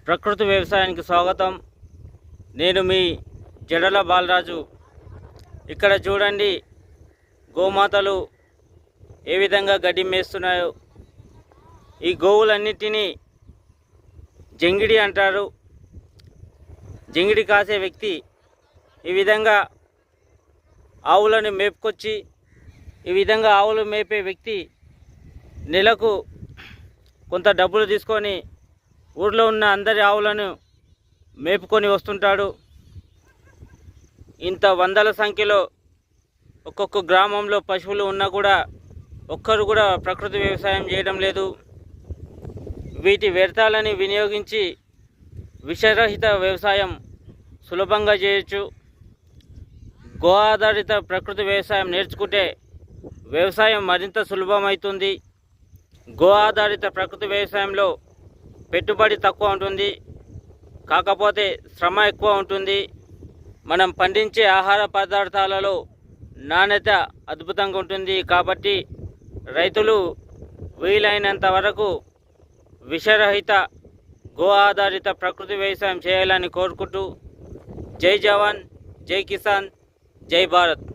ప్రకృతి వ్యవసాయానికి స్వాగతం. నేను మీ జడల బాలరాజు. ఇక్కడ చూడండి, గోమాతలు ఏ విధంగా గడ్డి మేస్తున్నాయో. ఈ గోవులన్నిటినీ జంగిడి అంటారు. జంగిడి కాసే వ్యక్తి ఈ విధంగా ఆవులను మేపుకొచ్చి, ఈ విధంగా ఆవులు మేపే వ్యక్తి నెలకు కొంత డబ్బులు తీసుకొని ఊర్లో ఉన్న అందరి ఆవులను మేపుకొని వస్తుంటాడు. ఇంత వందల సంఖ్యలో ఒక్కొక్క గ్రామంలో పశువులు ఉన్నా కూడా ఒక్కరు కూడా ప్రకృతి వ్యవసాయం చేయడం లేదు. వీటి వ్యర్థాలని వినియోగించి విషరహిత వ్యవసాయం సులభంగా చేయొచ్చు. గో ఆధారిత ప్రకృతి వ్యవసాయం నేర్చుకుంటే వ్యవసాయం మరింత సులభమవుతుంది. గో ఆధారిత ప్రకృతి వ్యవసాయంలో పెట్టుబడి తక్కువ ఉంటుంది, కాకపోతే శ్రమ ఎక్కువ ఉంటుంది. మనం పండించే ఆహార పదార్థాలలో నాణ్యత అద్భుతంగా ఉంటుంది. కాబట్టి రైతులు వీలైనంత వరకు విషరహిత గో ఆధారిత ప్రకృతి వ్యవసాయం చేయాలని కోరుకుంటూ, జై జవాన్, జై కిసాన్, జై భారత్.